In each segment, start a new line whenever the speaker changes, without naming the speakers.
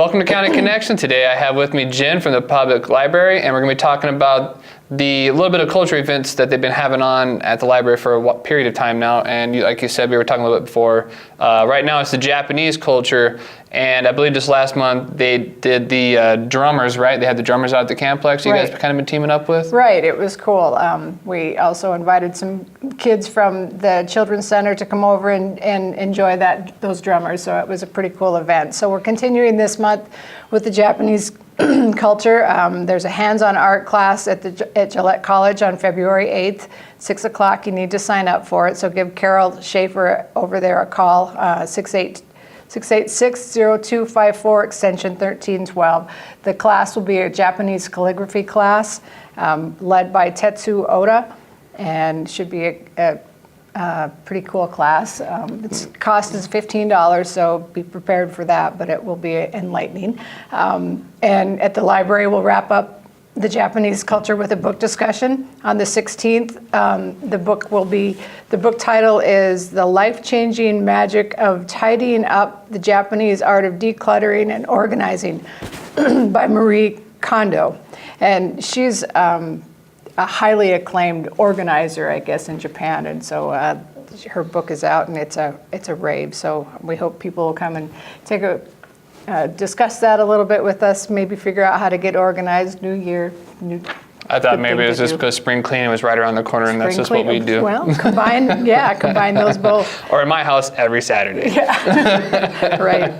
Welcome to County Connection. Today I have with me Jen from the Public Library, and we're going to be talking about the little bit of culture events that they've been having on at the library for a period of time now. And like you said, we were talking a little bit before. Right now it's the Japanese culture, and I believe just last month they did the drummers, right? They had the drummers out at the CAM-PLEX you guys kind of been teaming up with?
Right, it was cool. We also invited some kids from the Children's Center to come over and enjoy those drummers, so it was a pretty cool event. So we're continuing this month with the Japanese culture. There's a hands-on art class at Gillette College on February 8th, 6 o'clock. You need to sign up for it, so give Carol Schaefer over there a call, 686-0254, extension 1312. The class will be a Japanese calligraphy class led by Tetsu Oda, and should be a pretty cool class. Its cost is $15, so be prepared for that, but it will be enlightening. And at the library, we'll wrap up the Japanese culture with a book discussion on the 16th. The book title is The Life-Changing Magic of Tidying Up, the Japanese Art of Decluttering and Organizing by Marie Kondo. And she's a highly acclaimed organizer, I guess, in Japan, and so her book is out, and it's a rave. So we hope people will come and discuss that a little bit with us. Maybe figure out how to get organized. New year,
I thought maybe it was just because spring cleaning was right around the corner, and that's just what we do.
Well, combine those both.
Or in my house, every Saturday.
Yeah, right.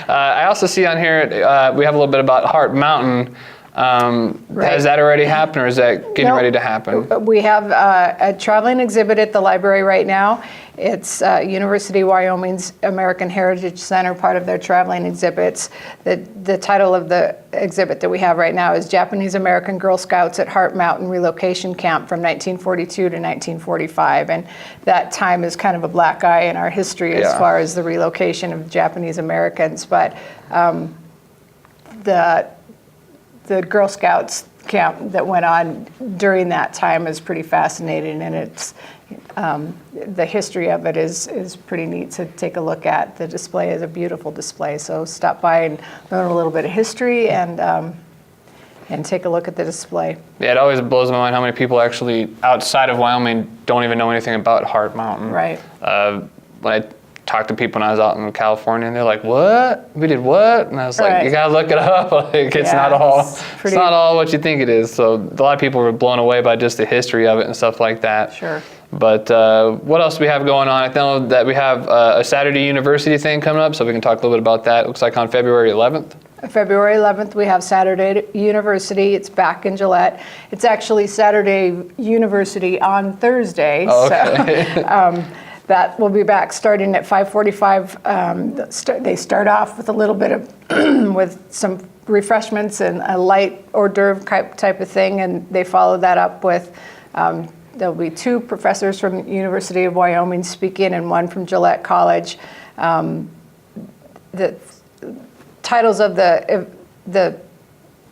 I also see on here we have a little bit about Heart Mountain. Has that already happened, or is that getting ready to happen?
We have a traveling exhibit at the library right now. It's University of Wyoming's American Heritage Center, part of their traveling exhibits. The title of the exhibit that we have right now is Japanese American Girl Scouts at Heart Mountain Relocation Camp from 1942 to 1945. And that time is kind of a black eye in our history as far as the relocation of Japanese Americans. But the Girl Scouts camp that went on during that time is pretty fascinating, and it's the history of it is pretty neat to take a look at. The display is a beautiful display, so stop by and learn a little bit of history and take a look at the display.
Yeah, it always blows my mind how many people actually outside of Wyoming don't even know anything about Heart Mountain.
Right.
When I talked to people when I was out in California, and they're like, "What? We did what?" And I was like, "You gotta look it up. Like, it's not all what you think it is." So a lot of people were blown away by just the history of it and stuff like that.
Sure.
But what else do we have going on? I know that we have a Saturday University thing coming up, so we can talk a little bit about that. It looks like on February 11th.
February 11th, we have Saturday University. It's back in Gillette. It's actually Saturday University on Thursday.
Oh, okay.
So, that will be back starting at 5:45. They start off with a little bit of with some refreshments and a light hors d'oeuvre type of thing, and they follow that up with there'll be two professors from the University of Wyoming speaking and one from Gillette College. The titles of the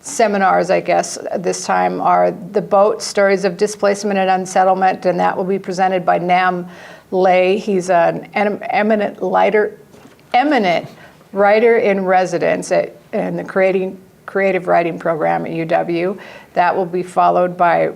seminars, I guess, this time are The Boat, Stories of Displacement and Unsettlement, and that will be presented by Nam Lay. He's an eminent writer in residence in the creative writing program at UW. That will be followed by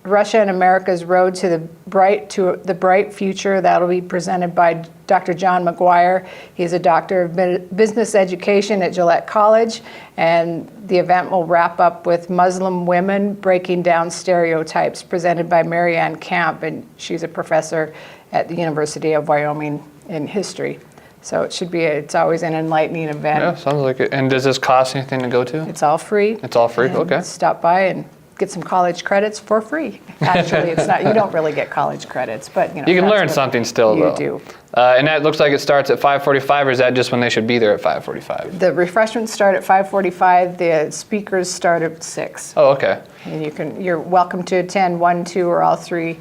Russia and America's Road to the Bright Future. That'll be presented by Dr. John McGuire. He's a doctor of business education at Gillette College, and the event will wrap up with Muslim Women Breaking Down Stereotypes, presented by Marianne Camp, and she's a professor at the University of Wyoming in history. So it's always an enlightening event.
Yeah, sounds like it. And does this cost anything to go to?
It's all free.
It's all free, okay.
Stop by and get some college credits for free. Actually, it's not. You don't really get college credits, but you
can learn something still, though.
You do.
And that looks like it starts at 5:45, or is that just when they should be there at 5:45?
The refreshments start at 5:45. The speakers start at 6.
Oh, okay.
And you're welcome to attend 1, 2, or all 3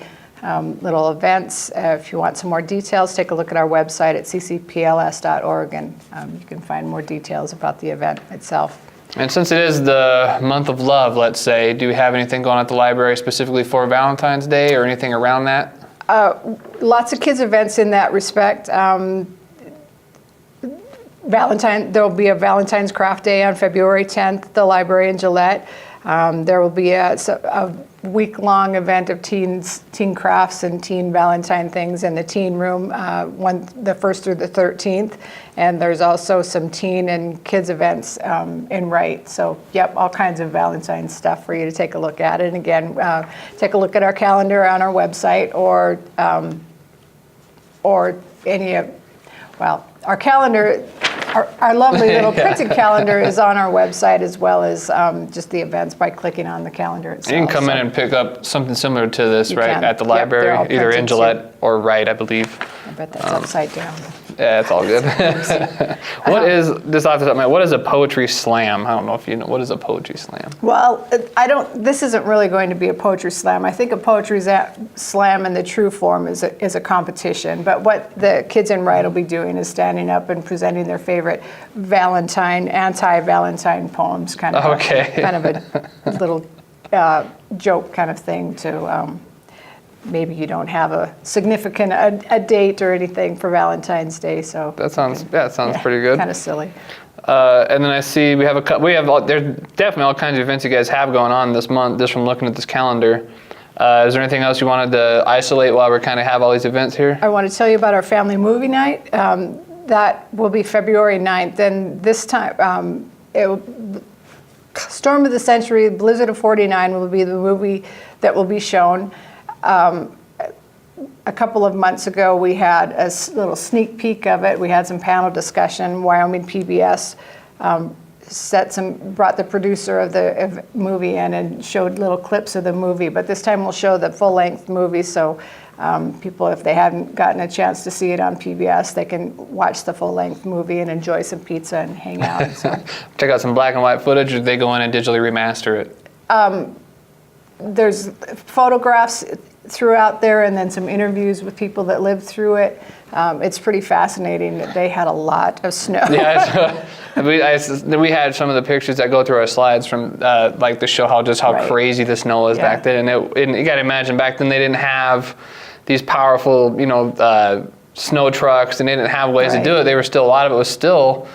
little events. If you want some more details, take a look at our website at ccpls.org, and you can find more details about the event itself.
And since it is the month of love, let's say, do we have anything going on at the library specifically for Valentine's Day or anything around that?
Lots of kids events in that respect. There'll be a Valentine's Craft Day on February 10th at the library in Gillette. There will be a week-long event of teen crafts and teen Valentine things in the teen room, the 1st through the 13th. And there's also some teen and kids events in Wright. So, yep, all kinds of Valentine stuff for you to take a look at. And again, take a look at our calendar on our website or any of, well, our calendar. Our lovely little printed calendar is on our website, as well as just the events by clicking on the calendar itself.
You can come in and pick up something similar to this, right,
can.
at the
Yep,
library,
they're all
either in
printed too.
Gillette or Wright, I believe.
I bet that's upside down.
Yeah, it's all good. What is, just off the top of my head, what is a poetry slam? I don't know if you know, what is a poetry slam?
Well, this isn't really going to be a poetry slam. I think a poetry slam in the true form is a competition. But what the kids in Wright will be doing is standing up and presenting their favorite anti-Valentine poems, kind of a little joke kind of thing to maybe you don't have a significant a date or anything for Valentine's Day, so
That sounds pretty good.
Kind of silly.
And then I see there's definitely all kinds of events you guys have going on this month, just from looking at this calendar. Is there anything else you wanted to isolate while we kind of have all these events here?
I want to tell you about our family movie night. That will be February 9th, and this time, Storm of the Century, Blizzard of 49 will be the movie that will be shown. A couple of months ago, we had a little sneak peek of it. We had some panel discussion. Wyoming PBS brought the producer of the movie in and showed little clips of the movie. But this time we'll show the full-length movie, so people, if they haven't gotten a chance to see it on PBS, they can watch the full-length movie and enjoy some pizza and hang out. So.
Check out some black and white footage, or do they go in and digitally remaster it?
There's photographs throughout there, and then some interviews with people that lived through it. It's pretty fascinating that they had a lot of snow.
Yeah, we had some of the pictures that go through our slides from like to show how
Right.
crazy the snow was back then. And you got to imagine back then they didn't have these powerful, snow trucks, and they didn't have ways to do it. They were still, a lot of it was still,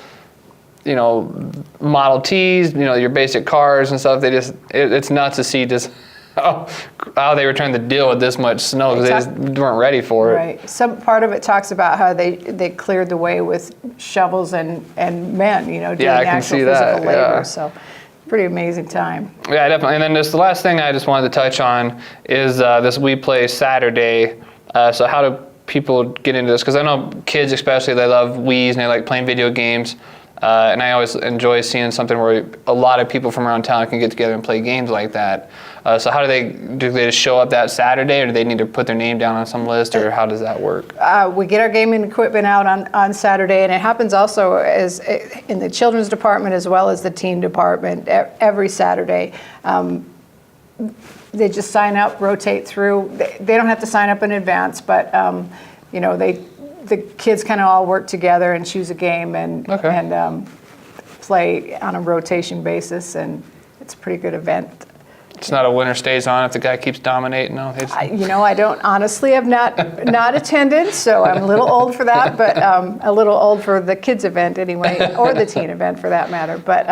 Model Ts, your basic cars and stuff. It's nuts to see just how they were trying to deal with this much snow, because they just weren't ready for it.
Right. Some part of it talks about how they cleared the way with shovels and men, doing actual physical labor.
Yeah.
So pretty amazing time.
Yeah, definitely. And then the last thing I just wanted to touch on is this We Play Saturday. So how do people get into this? Because I know kids especially, they love Wii's and they like playing video games. And I always enjoy seeing something where a lot of people from around town can get together and play games like that. So how do they just show up that Saturday, or do they need to put their name down on some list, or how does that work?
We get our gaming equipment out on Saturday, and it happens also as in the children's department as well as the teen department every Saturday. They just sign up, rotate through. They don't have to sign up in advance, but the kids kind of all work together and choose a game and play on a rotation basis, and it's a pretty good event.
It's not a winner stays on if the guy keeps dominating. No,
I don't honestly have not attended, so I'm a little old for that, but a little old for the kids event anyway, or the teen event for that matter. But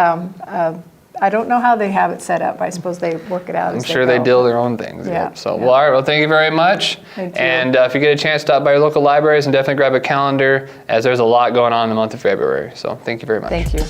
I don't know how they have it set up. I suppose they work it out.
I'm sure they deal their own things.
Yeah.
So, well, all right. Well, thank you very much.
Thank you.
And if you get a chance, stop by your local libraries and definitely grab a calendar, as there's a lot going on in the month of February. So, thank you very much.
Thank you.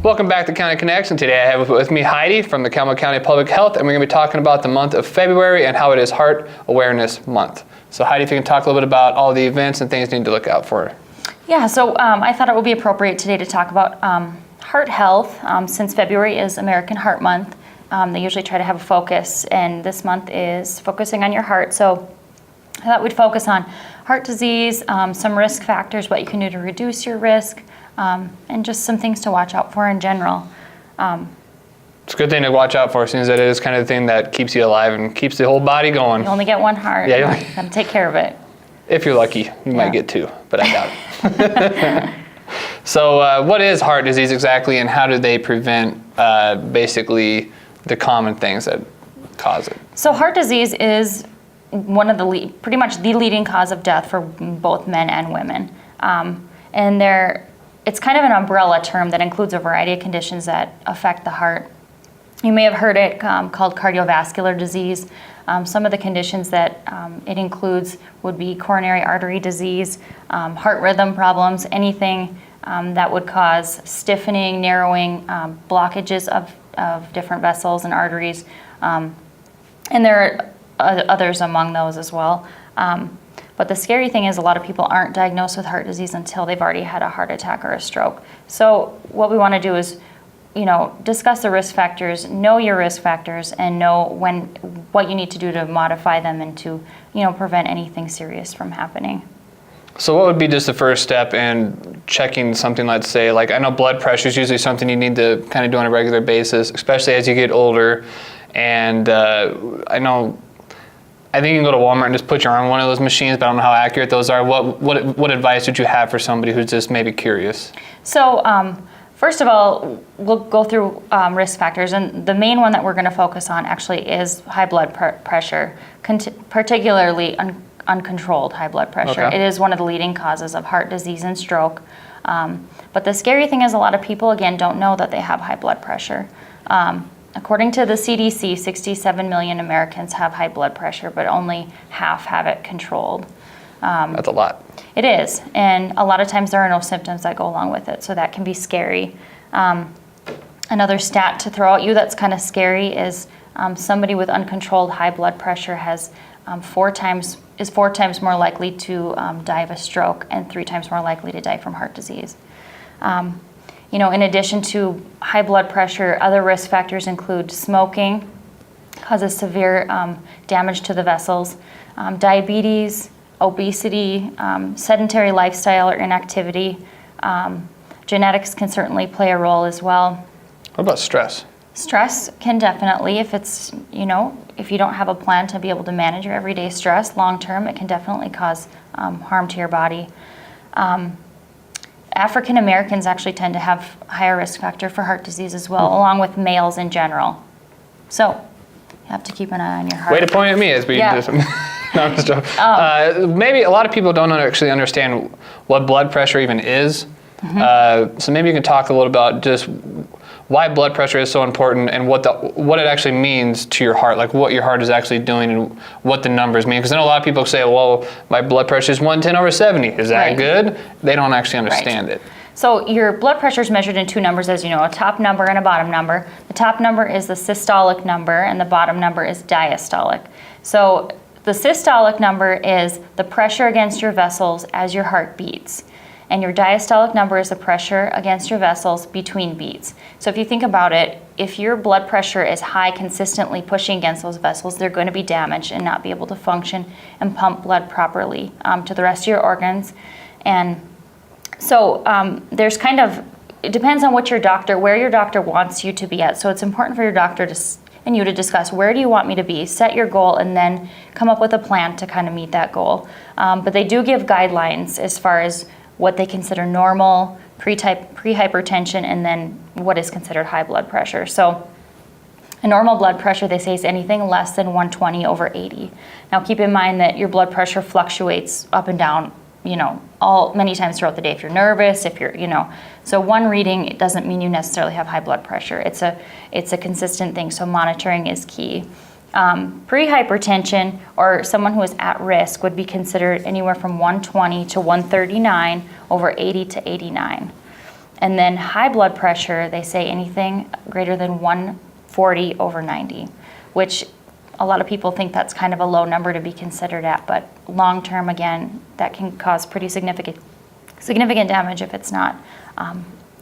Welcome back to County Connection. Today I have with me Heidi from the Campbell County Public Health, and we're going to be talking about the month of February and how it is Heart Awareness Month. So Heidi, if you can talk a little bit about all the events and things you need to look out for.
Yeah, so I thought it would be appropriate today to talk about heart health, since February is American Heart Month. They usually try to have a focus, and this month is focusing on your heart. So I thought we'd focus on heart disease, some risk factors, what you can do to reduce your risk, and just some things to watch out for in general.
It's a good thing to watch out for, since it is kind of the thing that keeps you alive and keeps the whole body going.
You only get one heart.
Yeah,
you gotta take care of it.
If you're lucky, you might get two, but I doubt it. So what is heart disease exactly, and how do they prevent basically the common things that cause it?
So heart disease is pretty much the leading cause of death for both men and women. And it's kind of an umbrella term that includes a variety of conditions that affect the heart. You may have heard it called cardiovascular disease. Some of the conditions that it includes would be coronary artery disease, heart rhythm problems, anything that would cause stiffening, narrowing, blockages of different vessels and arteries. And there are others among those as well. But the scary thing is a lot of people aren't diagnosed with heart disease until they've already had a heart attack or a stroke. So what we want to do is, discuss the risk factors, know your risk factors, and know what you need to do to modify them and to, prevent anything serious from happening.
So what would be just the first step in checking something, let's say, like I know blood pressure is usually something you need to kind of do on a regular basis, especially as you get older. And I think you can go to Walmart and just put your arm on one of those machines, but I don't know how accurate those are. What advice would you have for somebody who's just maybe curious?
So first of all, we'll go through risk factors, and the main one that we're going to focus on actually is high blood pressure, particularly uncontrolled high blood pressure.
Okay.
It is one of the leading causes of heart disease and stroke. But the scary thing is a lot of people, again, don't know that they have high blood pressure. According to the CDC, 67 million Americans have high blood pressure, but only half have it controlled.
That's a lot.
It is, and a lot of times there are no symptoms that go along with it, so that can be scary. Another stat to throw at you that's kind of scary is somebody with uncontrolled high blood pressure is 4 times more likely to die of a stroke and 3 times more likely to die from heart disease. In addition to high blood pressure, other risk factors include smoking, causes severe damage to the vessels, diabetes, obesity, sedentary lifestyle or inactivity. Genetics can certainly play a role as well.
What about stress?
Stress can definitely, if you don't have a plan to be able to manage your everyday stress long term, it can definitely cause harm to your body. African Americans actually tend to have higher risk factor for heart disease as well, along with males in general. So you have to keep an eye on your heart.
Way to point at me as we do some. No, I'm just joking. Maybe a lot of people don't actually understand what blood pressure even is. So maybe you can talk a little about just why blood pressure is so important and what it actually means to your heart, like what your heart is actually doing and what the numbers mean. Because I know a lot of people say, well, my blood pressure is 110/70. Is that
Right.
good? They don't actually understand it.
So your blood pressure is measured in 2 numbers, as you know, a top number and a bottom number. The top number is the systolic number and the bottom number is diastolic. So the systolic number is the pressure against your vessels as your heart beats. And your diastolic number is the pressure against your vessels between beats. So if you think about it, if your blood pressure is high consistently pushing against those vessels, they're going to be damaged and not be able to function and pump blood properly to the rest of your organs. And so there's it depends on where your doctor wants you to be at. So it's important for your doctor and you to discuss, where do you want me to be? Set your goal and then come up with a plan to kind of meet that goal. But they do give guidelines as far as what they consider normal, pre-hypertension, and then what is considered high blood pressure. So a normal blood pressure, they say, is anything less than 120/80. Now keep in mind that your blood pressure fluctuates up and down, many times throughout the day. If you're nervous, so one reading, it doesn't mean you necessarily have high blood pressure. It's a consistent thing, so monitoring is key. Pre-hypertension, or someone who is at risk, would be considered anywhere from 120 to 139/80 to 89. And then high blood pressure, they say anything greater than 140/90, which a lot of people think that's kind of a low number to be considered at, but long term, again, that can cause pretty significant damage if it's not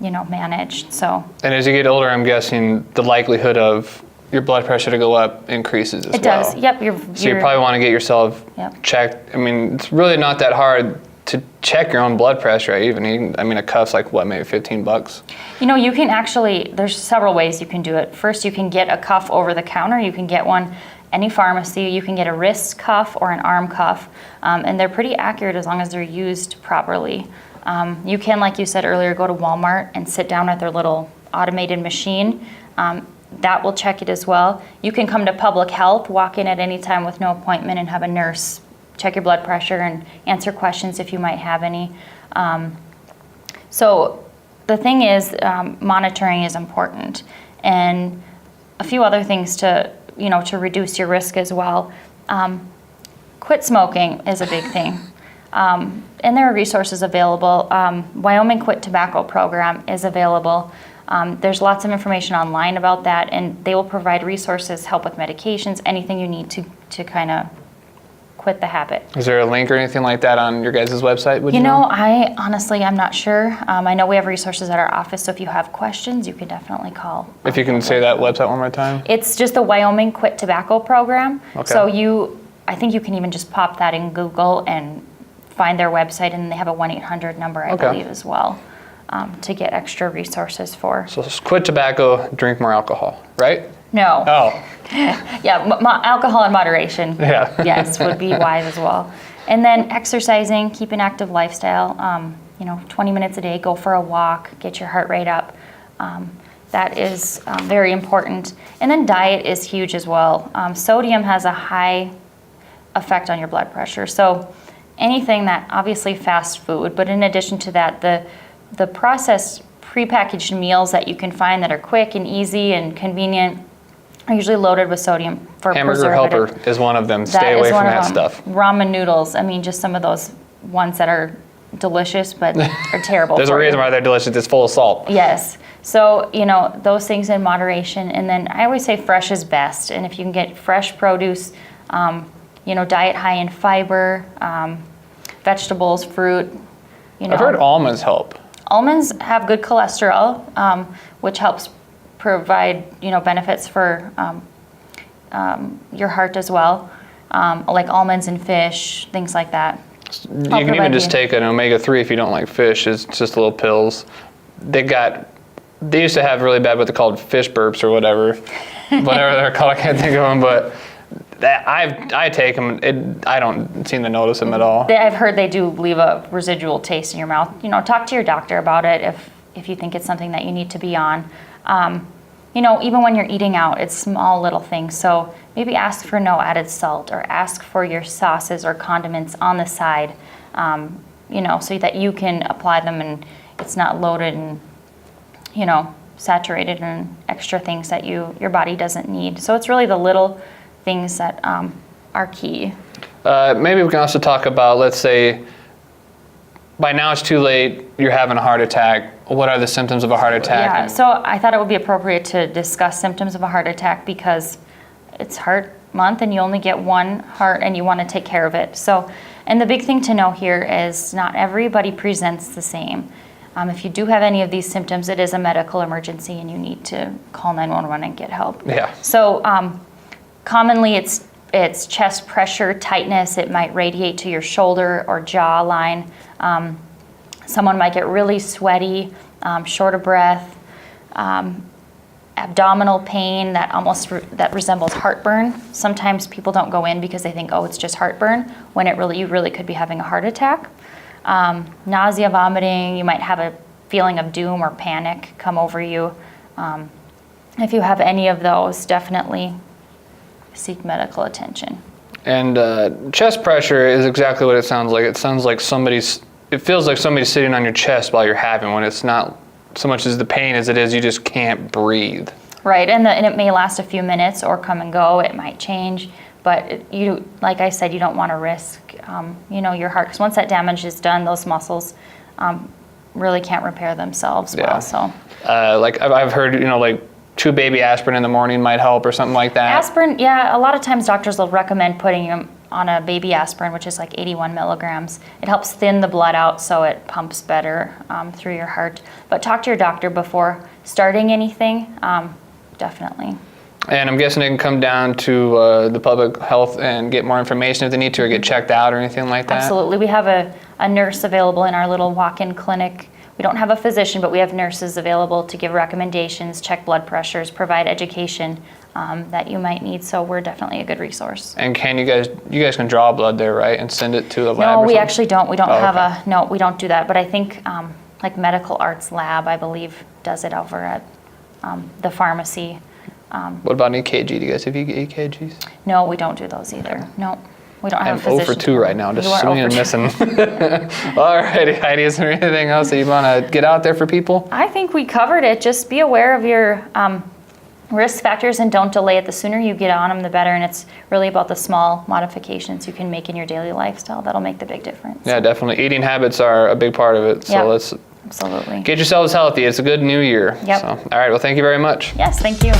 managed. So.
And as you get older, I'm guessing the likelihood of your blood pressure to go up increases as well.
It does. Yep.
So you probably want to get yourself checked. I mean, it's really not that hard to check your own blood pressure. A cuff's like what, maybe $15?
You can actually, there's several ways you can do it. First, you can get a cuff over the counter. You can get one any pharmacy. You can get a wrist cuff or an arm cuff, and they're pretty accurate as long as they're used properly. You can, like you said earlier, go to Walmart and sit down at their little automated machine. that will check it as well. You can come to public health, walk in at any time with no appointment, and have a nurse check your blood pressure and answer questions if you might have any. So the thing is, monitoring is important, and a few other things to reduce your risk as well. Quit smoking is a big thing. And there are resources available. Wyoming Quit Tobacco Program is available. There's lots of information online about that, and they will provide resources, help with medications, anything you need to kind of quit the habit.
Is there a link or anything like that on your guys' website? Would
you know, I'm not sure. I know we have resources at our office, so if you have questions, you can definitely call.
If you can say that website one more time.
It's just the Wyoming Quit Tobacco Program.
Okay.
So I think you can even just pop that in Google and find their website, and they have a 1-800 number, I believe, as well, to get extra resources for.
So quit tobacco, drink more alcohol, right?
No.
Oh.
Yeah, alcohol in moderation.
Yeah.
Yes, would be wise as well. And then exercising, keep an active lifestyle. 20 minutes a day, go for a walk, get your heart rate up. That is very important. And then diet is huge as well. Sodium has a high effect on your blood pressure. So anything that, obviously fast food, but in addition to that, the processed prepackaged meals that you can find that are quick and easy and convenient are usually loaded with sodium for
Hamburger
preservative.
Helper is one of them. Stay away from that stuff.
Ramen noodles. I mean, just some of those ones that are delicious but are terrible.
There's a
for
reason
you.
why they're delicious. It's full of salt.
Yes. So, those things in moderation. And then I always say fresh is best. And if you can get fresh produce, diet high in fiber, vegetables, fruit.
I've heard almonds help.
Almonds have good cholesterol, which helps provide benefits for your heart as well, like almonds and fish, things like that.
You can even just take an omega-3 if you don't like fish. It's just little pills. They used to have really bad what they called fish burps or whatever they're called. I can't think of them, but I take them. I don't seem to notice them at all.
I've heard they do leave a residual taste in your mouth. Talk to your doctor about it if you think it's something that you need to be on. Even when you're eating out, it's small little things. So maybe ask for no added salt, or ask for your sauces or condiments on the side, so that you can apply them and it's not loaded and, saturated in extra things that your body doesn't need. So it's really the little things that are key.
Maybe we can also talk about, let's say, by now it's too late, you're having a heart attack. What are the symptoms of a heart attack?
Yeah, so I thought it would be appropriate to discuss symptoms of a heart attack because it's heart month and you only get one heart and you want to take care of it. So, and the big thing to know here is not everybody presents the same. If you do have any of these symptoms, it is a medical emergency and you need to call 911 and get help.
Yeah.
So commonly it's chest pressure, tightness. It might radiate to your shoulder or jaw line. Someone might get really sweaty, short of breath, abdominal pain that resembles heartburn. Sometimes people don't go in because they think, oh, it's just heartburn, when you really could be having a heart attack. Nausea, vomiting. You might have a feeling of doom or panic come over you. If you have any of those, definitely seek medical attention.
And chest pressure is exactly what it sounds like. It sounds like it feels like somebody's sitting on your chest while you're having, when it's not so much as the pain as it is you just can't breathe.
Right, and it may last a few minutes or come and go. It might change, but like I said, you don't want to risk, your heart, because once that damage is done, those muscles really can't repair themselves well. So,
like I've heard, like 2 baby aspirin in the morning might help or something like that.
Aspirin, yeah, a lot of times doctors will recommend putting them on a baby aspirin, which is like 81 milligrams. It helps thin the blood out so it pumps better through your heart. But talk to your doctor before starting anything, definitely.
And I'm guessing they can come down to the public health and get more information if they need to, or get checked out or anything like that?
Absolutely. We have a nurse available in our little walk-in clinic. We don't have a physician, but we have nurses available to give recommendations, check blood pressures, provide education that you might need. So we're definitely a good resource.
And can you guys can draw blood there, right, and send it to a lab?
No,
or
we
something?
actually don't. We don't have
okay.
we don't do that. But I think like Medical Arts Lab, I believe, does it over at the pharmacy.
What about an EKG? Do you guys have EKGs?
No, we don't do those either. No, we don't have
I'm
a
0
physician.
for 2 right now, just
You are
swinging
0
and
for 2.
missing. All righty, Heidi, is there anything else that you want to get out there for people?
I think we covered it. Just be aware of your risk factors and don't delay it. The sooner you get on them, the better. And it's really about the small modifications you can make in your daily lifestyle that'll make the big difference.
Yeah, definitely. Eating habits are a big part of it. So
Yep.
let's
Absolutely.
get yourselves healthy. It's a good new year.
Yep.
So, all right, well, thank you very much.
Yes, thank you.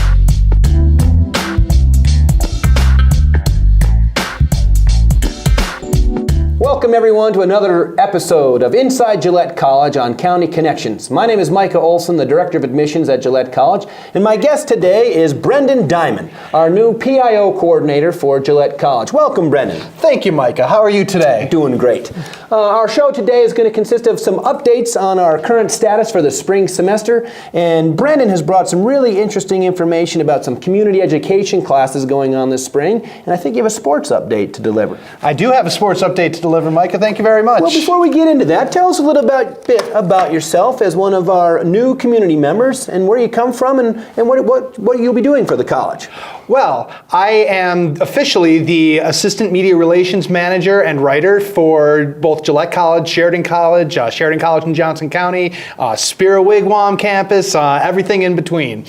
Welcome everyone to another episode of Inside Gillette College on County Connections. My name is Micah Olson, the Director of Admissions at Gillette College, and my guest today is Brendan Diamond, our new PIO Coordinator for Gillette College. Welcome, Brendan.
Thank you, Micah. How are you today?
Doing great. Our show today is going to consist of some updates on our current status for the spring semester, and Brendan has brought some really interesting information about some community education classes going on this spring, and I think you have a sports update to deliver.
I do have a sports update to deliver, Micah. Thank you very much.
Well, before we get into that, tell us a little bit about yourself as one of our new community members and where you come from and what you'll be doing for the college.
Well, I am officially the Assistant Media Relations Manager and Writer for both Gillette College, Sheridan College in Johnson County, Spiro Wigwam campus, everything in between.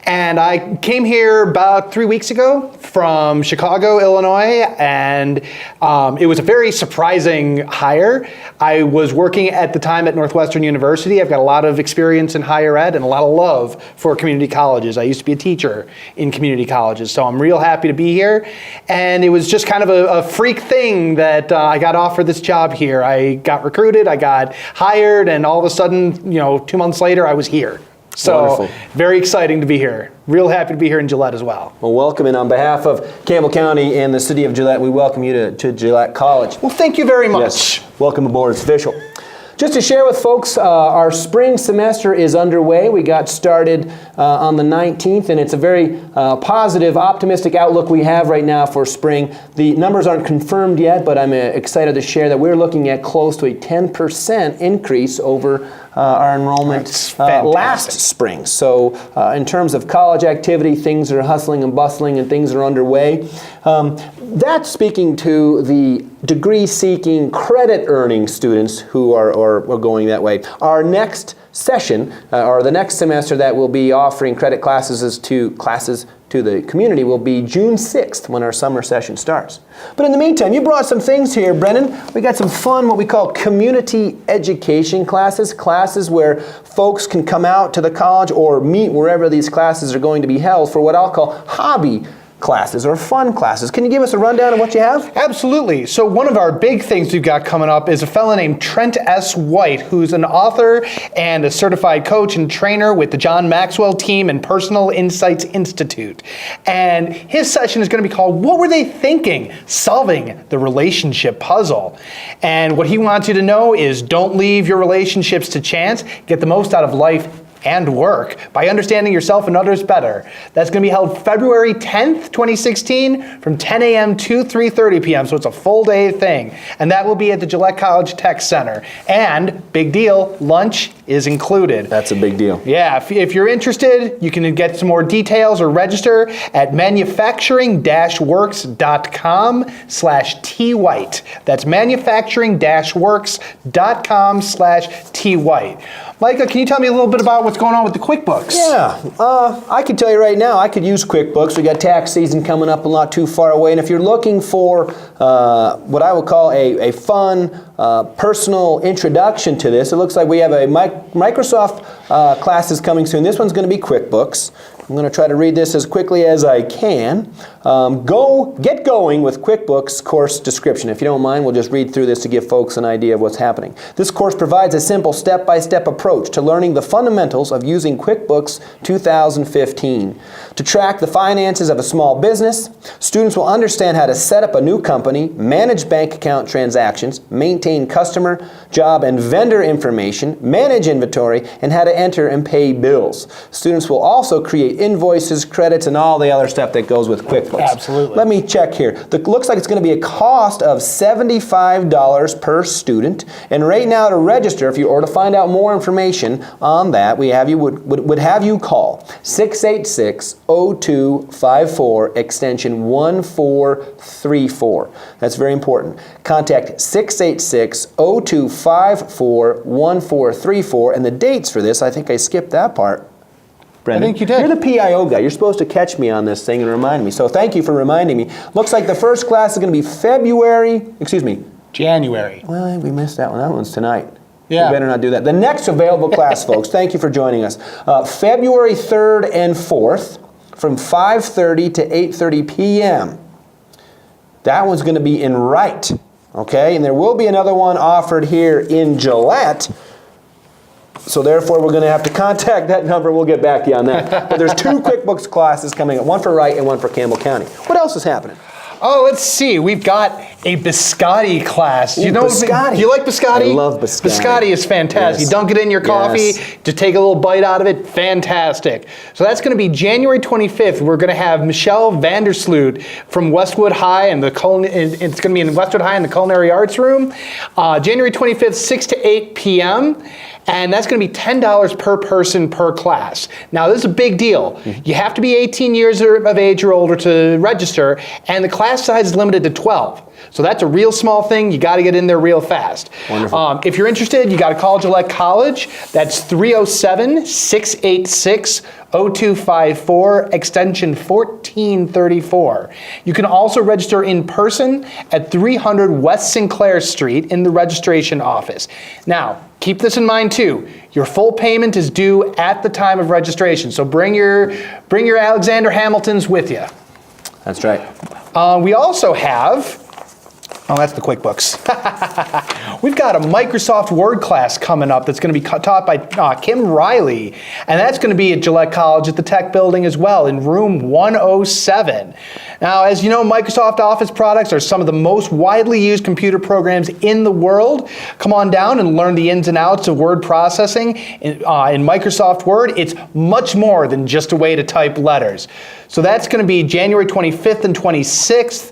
And I came here about 3 weeks ago from Chicago, Illinois, and it was a very surprising hire. I was working at the time at Northwestern University. I've got a lot of experience in higher ed and a lot of love for community colleges. I used to be a teacher in community colleges, so I'm real happy to be here. And it was just kind of a freak thing that I got offered this job here. I got recruited, I got hired, and all of a sudden, 2 months later, I was here. So
Wonderful.
Very exciting to be here. Real happy to be here in Gillette as well.
Well, welcome, and on behalf of Campbell County and the city of Gillette, we welcome you to Gillette College.
Well, thank you very much.
Yes, welcome aboard. It's official. Just to share with folks, our spring semester is underway. We got started on the 19th, and it's a very positive, optimistic outlook we have right now for spring. The numbers aren't confirmed yet, but I'm excited to share that we're looking at close to a 10% increase over our enrollment last spring. So in terms of college activity, things are hustling and bustling and things are underway. That's speaking to the degree-seeking, credit-earning students who are going that way. Our next session, or the next semester that we'll be offering credit classes to the community will be June 6th when our summer session starts. But in the meantime, you brought some things here, Brennan. We got some fun, what we call community education classes where folks can come out to the college or meet wherever these classes are going to be held for what I'll call hobby classes or fun classes. Can you give us a rundown of what you have?
Absolutely. So one of our big things we've got coming up is a fellow named Trent S. White, who's an author and a certified coach and trainer with the John Maxwell team and Personal Insights Institute. And his session is going to be called What Were They Thinking? Solving the Relationship Puzzle. And what he wants you to know is don't leave your relationships to chance. Get the most out of life and work by understanding yourself and others better. That's going to be held February 10th, 2016 from 10 a.m. to 3:30 p.m. So it's a full day thing. And that will be at the Gillette College Tech Center. And big deal, lunch is included.
That's a big deal.
Yeah, if you're interested, you can get some more details or register at manufacturing-works.com/twhite. That's manufacturing-works.com/twhite. Micah, can you tell me a little bit about what's going on with the QuickBooks?
Yeah, I can tell you right now, I could use QuickBooks. We got tax season coming up not too far away, and if you're looking for what I would call a fun, personal introduction to this, it looks like we have a Microsoft classes coming soon. This one's going to be QuickBooks. I'm going to try to read this as quickly as I can. Get going with QuickBooks course description. If you don't mind, we'll just read through this to give folks an idea of what's happening. This course provides a simple step-by-step approach to learning the fundamentals of using QuickBooks 2015. To track the finances of a small business, students will understand how to set up a new company, manage bank account transactions, maintain customer, job, and vendor information, manage inventory, and how to enter and pay bills. Students will also create invoices, credits, and all the other stuff that goes with QuickBooks.
Absolutely.
Let me check here. Looks like it's going to be a cost of $75 per student. And right now to register, or to find out more information on that, would have you call 686-0254 extension 1434. That's very important. Contact 686-0254 1434, and the dates for this, I think I skipped that part. Brendan,
I think you did.
You're the PIO guy. You're supposed to catch me on this thing and remind me. So thank you for reminding me. Looks like the first class is going to be
January.
Well, we missed that one. That one's tnight.
Yeah.
We better not do that. The next available class, folks, thank you for joining us. February 3rd and 4th from 5:30 to 8:30 p.m. That one's going to be in Wright, okay? And there will be another one offered here in Gillette. So therefore, we're going to have to contact that number. We'll get back to you on that. But there's 2 QuickBooks classes coming up, one for Wright and one for Campbell County. What else is happening?
Oh, let's see. We've got a biscotti class.
Ooh, biscotti.
Do you like biscotti?
I love biscotti.
Biscotti is fantastic.
Yes.
You dunk it in your coffee,
Yes.
to take a little bite out of it. Fantastic. So that's going to be January 25th. We're going to have Michelle Vandersloot from Westwood High, and it's going to be in Westwood High in the Culinary Arts Room. January 25th, 6 to 8 p.m. And that's going to be $10 per person per class. Now, this is a big deal. You have to be 18 years of age or older to register, and the class size is limited to 12. So that's a real small thing. You got to get in there real fast.
Wonderful.
If you're interested, you got to call Gillette College. That's 307-686-0254, extension 1434. You can also register in person at 300 West Sinclair Street in the registration office. Now, keep this in mind too. Your full payment is due at the time of registration. So bring your Alexander Hamiltons with you.
That's right.
We also have, that's the QuickBooks. We've got a Microsoft Word class coming up that's going to be taught by Kim Riley, and that's going to be at Gillette College at the Tech Building as well in room 107. Now, as you know, Microsoft Office products are some of the most widely used computer programs in the world. Come on down and learn the ins and outs of word processing. In Microsoft Word, it's much more than just a way to type letters. So that's going to be January 25th and 26th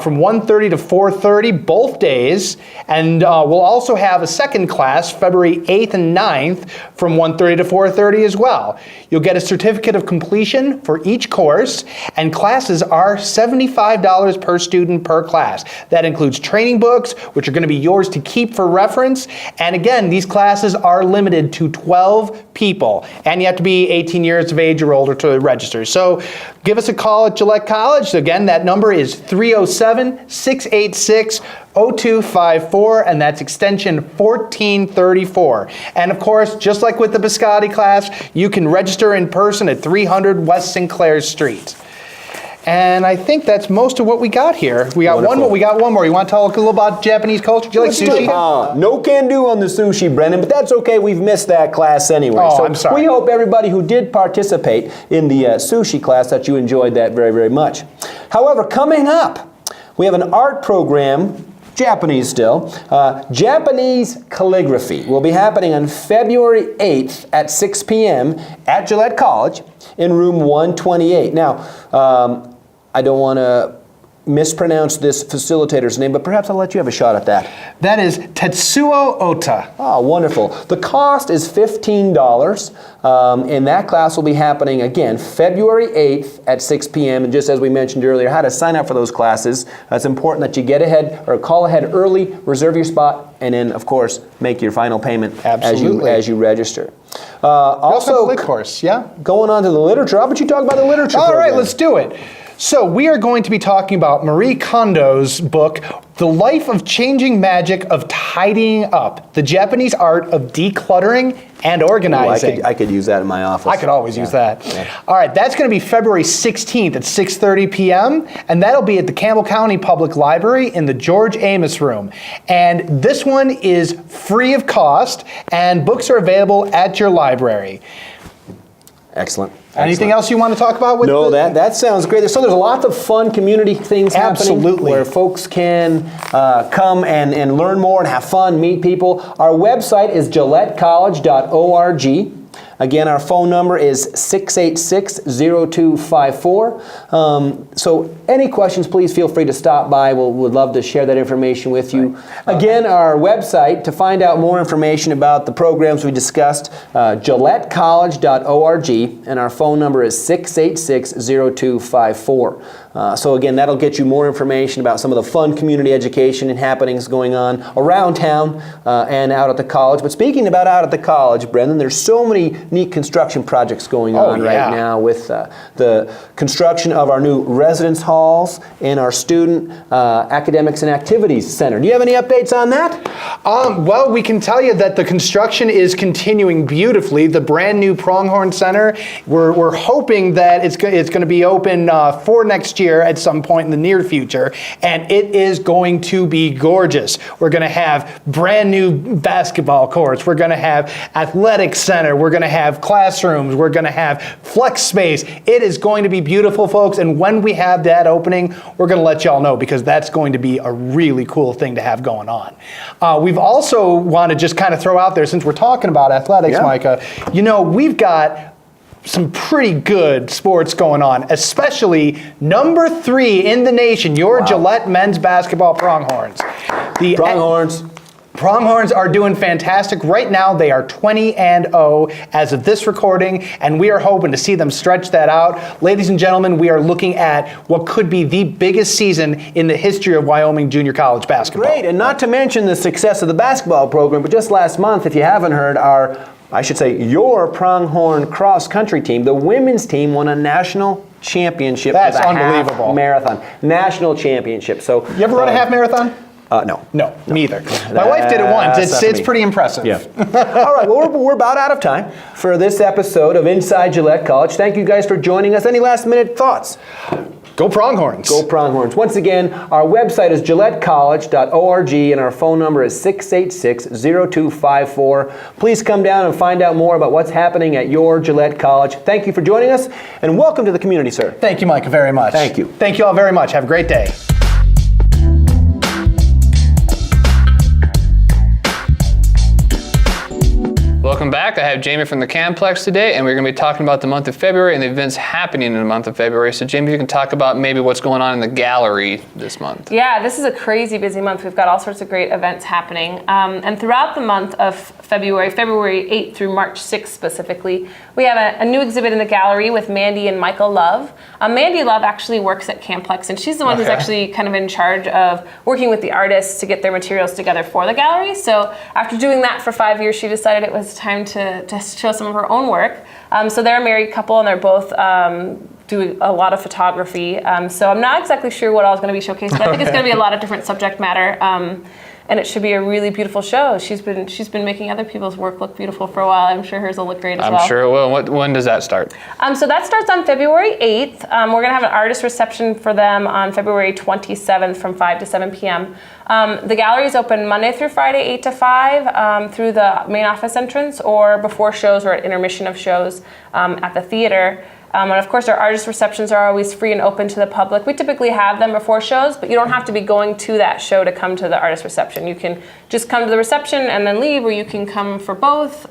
from 1:30 to 4:30, both days. And we'll also have a second class, February 8th and 9th, from 1:30 to 4:30 as well. You'll get a certificate of completion for each course, and classes are $75 per student per class. That includes training books, which are going to be yours to keep for reference. And again, these classes are limited to 12 people, and you have to be 18 years of age or older to register. So give us a call at Gillette College. Again, that number is 307-686-0254, and that's extension 1434. And of course, just like with the biscotti class, you can register in person at 300 West Sinclair Street. And I think that's most of what we got here. We got one more. You want to talk a little about Japanese culture? Do you like sushi?
No can do on the sushi, Brendan, but that's okay. We've missed that class anyway.
Oh,
so
I'm sorry.
We hope everybody who did participate in the sushi class that you enjoyed that very, very much. However, coming up, we have an art program, Japanese still, Japanese calligraphy will be happening on February 8th at 6 p.m. at Gillette College in room 128. Now, I don't want to mispronounce this facilitator's name, but perhaps I'll let you have a shot at that.
That is Tetsuo Ota.
Oh, wonderful. The cost is $15, and that class will be happening again February 8th at 6 p.m. And just as we mentioned earlier, how to sign up for those classes. It's important that you get ahead or call ahead early, reserve your spot, and then, of course, make your final payment as you register. Also,
lit course, yeah?
Going on to the literature. How about you talk about the literature
All
program?
right, let's do it. So we are going to be talking about Marie Kondo's book, The Life of Changing Magic of Tidying Up, the Japanese art of decluttering and organizing.
I could use that in my office.
I could always use that. Yeah. All right, that's going to be February 16th at 6:30 p.m., and that'll be at the Campbell County Public Library in the George Amos Room. And this one is free of cost, and books are available at your library.
Excellent.
Anything else you want to talk about?
No, that sounds great. So there's a lot of fun community things happening where folks can come and learn more and have fun, meet people. Our website is gillettecollege.org. Again, our phone number is 686-0254. So any questions, please feel free to stop by. We'd love to share that information with you. Again, our website to find out more information about the programs we discussed, GilletteCollege.org, and our phone number is 686-0254. So again, that'll get you more information about some of the fun community education and happenings going on around town and out at the college. But speaking about out at the college, Brendan, there's so many neat construction projects going on right now with the construction of our new residence halls and our student academics and activities center. Do you have any updates on that?
Well, we can tell you that the construction is continuing beautifully. The brand new Pronghorn Center, we're hoping that it's going to be open for next year at some point in the near future, and it is going to be gorgeous. We're going to have brand new basketball courts. We're going to have athletic center. We're going to have classrooms. We're going to have flex space. It is going to be beautiful, folks, and when we have that opening, we're going to let y'all know, because that's going to be a really cool thing to have going on. We've also want to just kind of throw out there, since we're talking about athletics, Micah, you know, we've got some pretty good sports going on, especially number 3 in the nation, your Gillette men's basketball Pronghorns. The Pronghorns are doing fantastic. Right now, they are 20-0 as of this recording, and we are hoping to see them stretch that out. Ladies and gentlemen, we are looking at what could be the biggest season in the history of Wyoming junior college basketball.
Great, and not to mention the success of the basketball program, but just last month, if you haven't heard, your Pronghorn cross-country team, the women's team, won a national championship.
That's unbelievable.
Half marathon. National championship. So
you ever run a half marathon?
No.
No, me either. My wife did it once. It's pretty impressive.
Yeah. All right, well, we're about out of time for this episode of Inside Gillette College. Thank you guys for joining us. Any last-minute thoughts?
Go Pronghorns.
Go Pronghorns. Once again, our website is GilletteCollege.org, and our phone number is 686-0254. Please come down and find out more about what's happening at your Gillette College. Thank you for joining us, and welcome to the community, sir.
Thank you, Micah, very much.
Thank you.
Thank you all very much. Have a great day.
Welcome back. I have Jamie from the CAM-PLEX today, and we're going to be talking about the month of February and the events happening in the month of February. So Jamie, you can talk about maybe what's going on in the gallery this month.
Yeah, this is a crazy busy month. We've got all sorts of great events happening. And throughout the month of February 8th through March 6th specifically, we have a new exhibit in the gallery with Mandy and Michael Love. Mandy Love actually works at CAM-PLEX, and she's the one who's actually kind of in charge of working with the artists to get their materials together for the gallery. So after doing that for 5 years, she decided it was time to show some of her own work. So they're a married couple, and they're both do a lot of photography. So I'm not exactly sure what all is going to be showcased, but I think it's going to be a lot of different subject matter. And it should be a really beautiful show. She's been making other people's work look beautiful for a while. I'm sure hers will look great as well.
I'm sure it will. When does that start?
So that starts on February 8th. We're going to have an artist reception for them on February 27th from 5 to 7 p.m. The gallery is open Monday through Friday, 8 to 5, through the main office entrance, or before shows or at intermission of shows at the theater. And of course, our artist receptions are always free and open to the public. We typically have them before shows, but you don't have to be going to that show to come to the artist reception. You can just come to the reception and then leave, or you can come for both.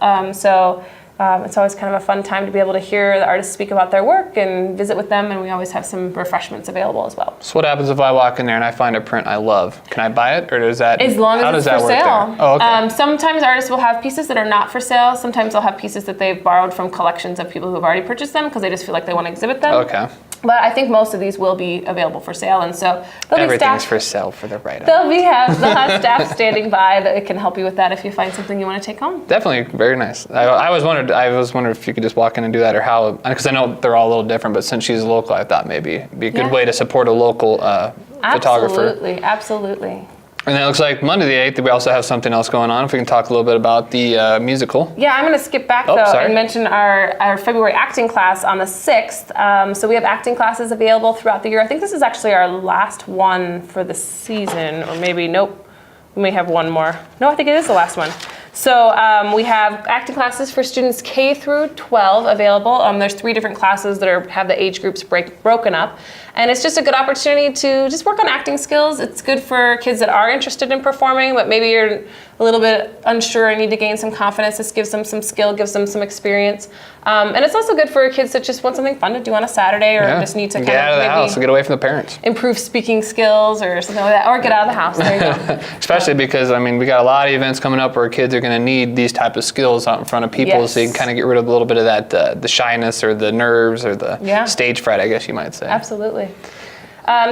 It's always kind of a fun time to be able to hear the artists speak about their work and visit with them, and we always have some refreshments available as well.
So what happens if I walk in there and I find a print I love? Can I buy it, or does that?
As long as it's for sale.
Oh, okay.
Sometimes artists will have pieces that are not for sale. Sometimes they'll have pieces that they've borrowed from collections of people who have already purchased them because they just feel like they want to exhibit them.
Okay.
But I think most of these will be available for sale, and so
everything's for sale for the write-up.
They'll have staff standing by that can help you with that if you find something you want to take home.
Definitely, very nice. I was wondering if you could just walk in and do that, or how, because I know they're all a little different. But since she's local, I thought maybe it'd be a good way to support a local photographer.
Absolutely.
And then it looks like Monday the 8th, we also have something else going on. If we can talk a little bit about the musical.
Yeah, I'm going to skip back and mention our February acting class on the 6th. So we have acting classes available throughout the year. I think this is actually our last one for the season, or maybe, nope, we may have one more. No, I think it is the last one. So we have acting classes for students K through 12 available. There's 3 different classes that have the age groups broken up. And it's just a good opportunity to just work on acting skills. It's good for kids that are interested in performing, but maybe you're a little bit unsure and need to gain some confidence. This gives them some skill, gives them some experience. And it's also good for kids that just want something fun to do on a Saturday or just need to
get out of the house and get away from the parents.
Improve speaking skills or something like that, or get out of the house. There you go.
Especially because, I mean, we got a lot of events coming up where kids are going to need these type of skills out in front of people, so you can kind of get rid of a little bit of that, the shyness or the nerves or the stage fright, I guess you might say.
Absolutely.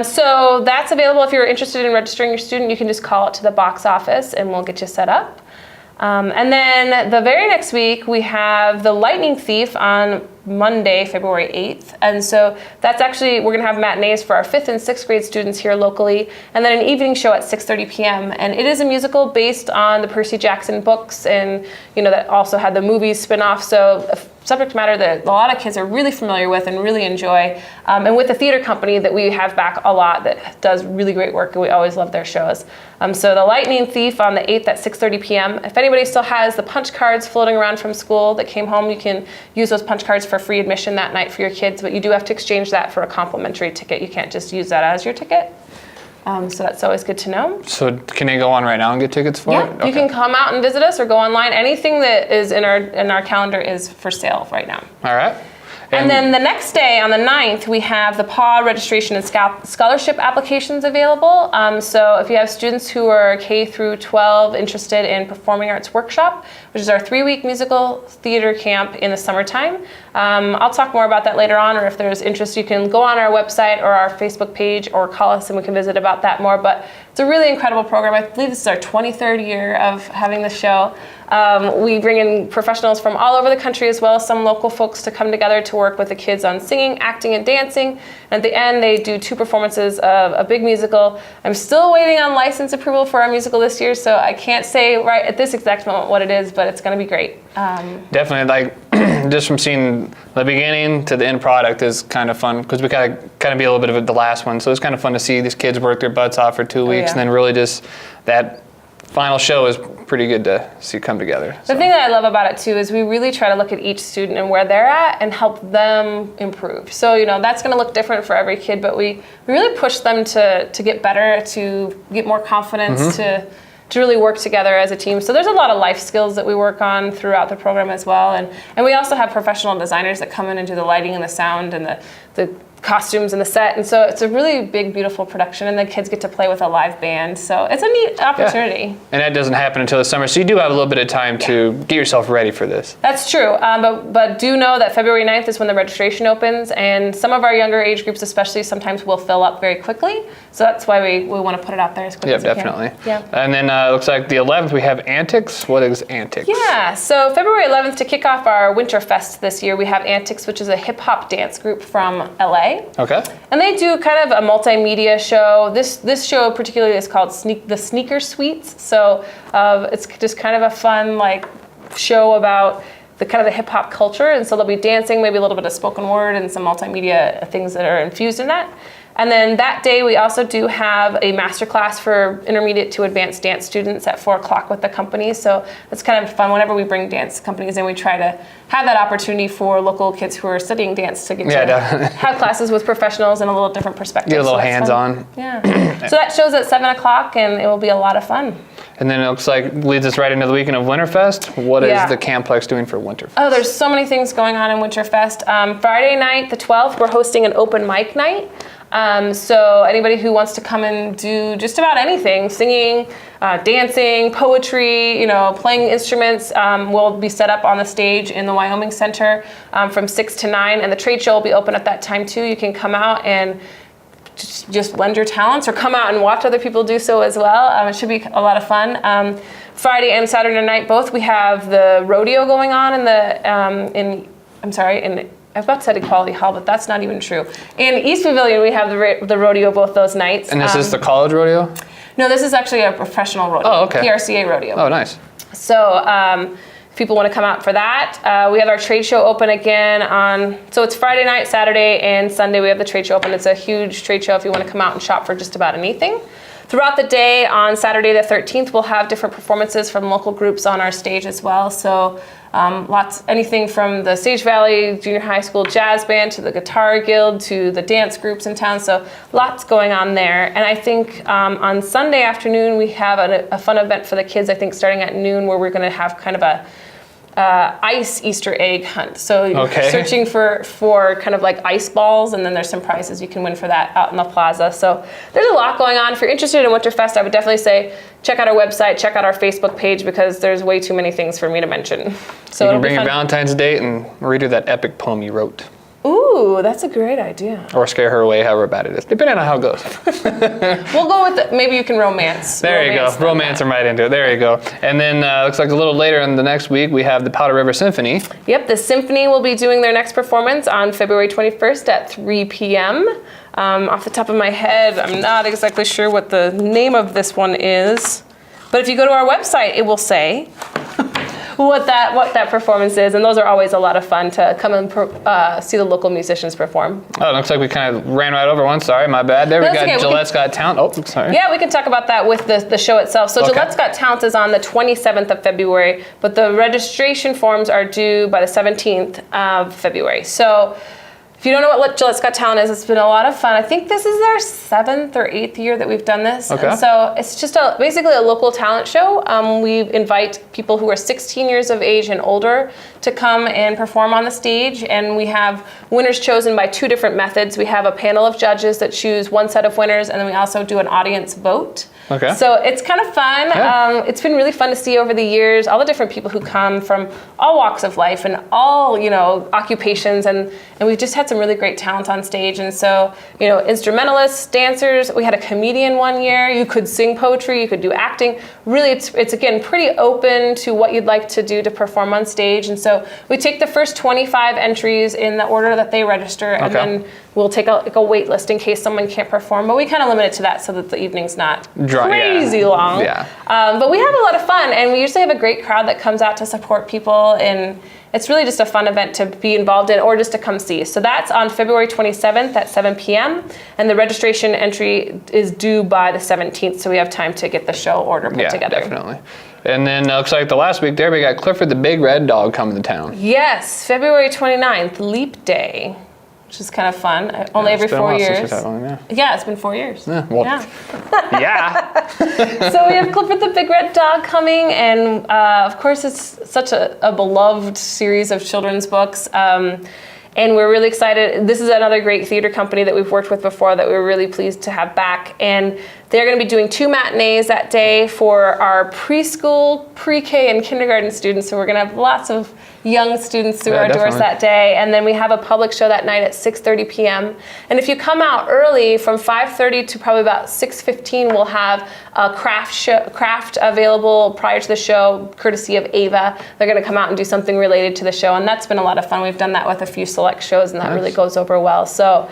So that's available. If you're interested in registering your student, you can just call it to the box office and we'll get you set up. And then the very next week, we have the Lightning Thief on Monday, February 8th. And so that's actually, we're going to have matinees for our 5th and 6th grade students here locally, and then an evening show at 6:30 p.m. And it is a musical based on the Percy Jackson books, and that also had the movies spin-off. So a subject matter that a lot of kids are really familiar with and really enjoy. And with the theater company that we have back a lot that does really great work, and we always love their shows. So the Lightning Thief on the 8th at 6:30 p.m. If anybody still has the punch cards floating around from school that came home, you can use those punch cards for free admission that night for your kids, but you do have to exchange that for a complimentary ticket. You can't just use that as your ticket. So that's always good to know.
So can they go on right now and get tickets for it?
Yeah, you can come out and visit us or go online. Anything that is in our calendar is for sale right now.
All right.
And then the next day, on the 9th, we have the PAW registration and scholarship applications available. So if you have students who are K through 12 interested in Performing Arts Workshop, which is our 3-week musical theater camp in the summertime. I'll talk more about that later on, or if there's interest, you can go on our website or our Facebook page or call us and we can visit about that more. But it's a really incredible program. I believe this is our 23rd year of having the show. We bring in professionals from all over the country as well as some local folks to come together to work with the kids on singing, acting, and dancing. And at the end, they do 2 performances of a big musical. I'm still waiting on license approval for our musical this year, so I can't say right at this exact moment what it is, but it's going to be great.
Definitely, like just from seeing the beginning to the end product is kind of fun, because we kind of be a little bit of the last one, so it's kind of fun to see these kids work their butts off for 2 weeks, and then really just that final show is pretty good to see come together.
The thing that I love about it too is we really try to look at each student and where they're at and help them improve. So that's going to look different for every kid, but we really push them to get better, to get more confidence, to really work together as a team. So there's a lot of life skills that we work on throughout the program as well. And we also have professional designers that come in and do the lighting and the sound and the costumes and the set. And so it's a really big, beautiful production, and the kids get to play with a live band. So it's a neat opportunity.
Yeah. And that doesn't happen until the summer, so you do have a little bit of time to get yourself ready for this.
That's true, but do know that February 9th is when the registration opens, and some of our younger age groups especially sometimes will fill up very quickly. So that's why we want to put it out there as quick as we
definitely.
can. Yeah.
And then it looks like the 11th we have Antics. What is Antics?
Yeah, so February 11th, to kick off our Winter Fest this year, we have Antics, which is a hip-hop dance group from LA.
Okay.
And they do kind of a multimedia show. This show particularly is called the Sneaker Suites. So it's just kind of a fun show about the kind of the hip hop culture. And so they'll be dancing, maybe a little bit of spoken word and some multimedia things that are infused in that. And then that day, we also do have a masterclass for intermediate to advanced dance students at 4 o'clock with the company. So it's kind of fun. Whenever we bring dance companies in, we try to have that opportunity for local kids who are studying dance to get to have classes with professionals and a little different perspective.
Get a little hands-on.
Yeah. So that show's at 7 o'clock, and it will be a lot of fun.
And then it looks like leads us right into the weekend of Winterfest. What is the CAM-PLEX doing for Winterfest?
Oh, there's so many things going on in Winterfest. Friday night, the 12th, we're hosting an open mic night. So anybody who wants to come and do just about anything, singing, dancing, poetry, playing instruments, will be set up on the stage in the Wyoming Center from 6 to 9, and the trade show will be open at that time too. You can come out and just lend your talents, or come out and watch other people do so as well. It should be a lot of fun. Friday and Saturday night both, we have the rodeo going on in I was about to say Equality Hall, but that's not even true. In East Pavilion, we have the rodeo both those nights.
And is this the college rodeo?
No, this is actually a professional rodeo.
Oh, okay.
PRCA rodeo.
Oh, nice.
So if people want to come out for that, we have our trade show open again so it's Friday night, Saturday, and Sunday we have the trade show open. It's a huge trade show if you want to come out and shop for just about anything. throughout the day on Saturday the 13th, we'll have different performances from local groups on our stage as well. So anything from the Sage Valley Junior High School Jazz Band to the Guitar Guild to the dance groups in town. So lots going on there. And I think on Sunday afternoon, we have a fun event for the kids, I think starting at noon, where we're going to have kind of a ice Easter egg hunt. So you're searching for kind of like ice balls, and then there's some prizes you can win for that out in the plaza. So there's a lot going on. If you're interested in Winterfest, I would definitely say check out our website, check out our Facebook page, because there's way too many things for me to mention. So
you can bring your Valentine's date and redo that epic poem you wrote.
Ooh, that's a great idea.
Or scare her away, however bad it is, depending on how it goes.
We'll go with maybe you can romance.
There you go. Romance them right into it. There you go. And then looks like a little later in the next week, we have the Powder River Symphony.
Yep, the Symphony will be doing their next performance on February 21st at 3 p.m. Off the top of my head, I'm not exactly sure what the name of this one is. But if you go to our website, it will say what that performance is, and those are always a lot of fun to come and see the local musicians perform.
Oh, it looks like we kind of ran right over one. Sorry, my bad. There we got Gillette's Got Talent. Oh, sorry.
Yeah, we can talk about that with the show itself. So Gillette's Got Talent is on the 27th of February, but the registration forms are due by the 17th of February. So if you don't know what Gillette's Got Talent is, it's been a lot of fun. I think this is their 7th or 8th year that we've done this.
Okay.
And so it's just basically a local talent show. We invite people who are 16 years of age and older to come and perform on the stage. And we have winners chosen by 2 different methods. We have a panel of judges that choose one set of winners, and then we also do an audience vote.
Okay.
So it's kind of fun.
Yeah.
It's been really fun to see over the years all the different people who come from all walks of life and all occupations, and we've just had some really great talent on stage. And so instrumentalists, dancers. We had a comedian one year. You could sing poetry. You could do acting. Really, it's again pretty open to what you'd like to do to perform on stage. And so we take the first 25 entries in the order that they register, and then we'll take a wait list in case someone can't perform. But we kind of limit it to that so that the evening's not crazy long.
Yeah.
But we have a lot of fun, and we usually have a great crowd that comes out to support people, and it's really just a fun event to be involved in or just to come see. So that's on February 27th at 7 p.m. and the registration entry is due by the 17th, so we have time to get the show order put together.
Yeah, definitely. And then looks like the last week there, we got Clifford the Big Red Dog coming to town.
Yes, February 29th, Leap Day, which is kind of fun. Only every 4 years. Yeah, it's been 4 years.
Yeah. Well, yeah.
So we have Clifford the Big Red Dog coming, and of course it's such a beloved series of children's books. And we're really excited. This is another great theater company that we've worked with before that we're really pleased to have back. And they're going to be doing 2 matinees that day for our preschool, pre-K, and kindergarten students. So we're going to have lots of young students through our doors that day. And then we have a public show that night at 6:30 p.m. And if you come out early, from 5:30 to probably about 6:15, we'll have a craft available prior to the show, courtesy of Ava. They're going to come out and do something related to the show, and that's been a lot of fun. We've done that with a few select shows, and that really goes over well. So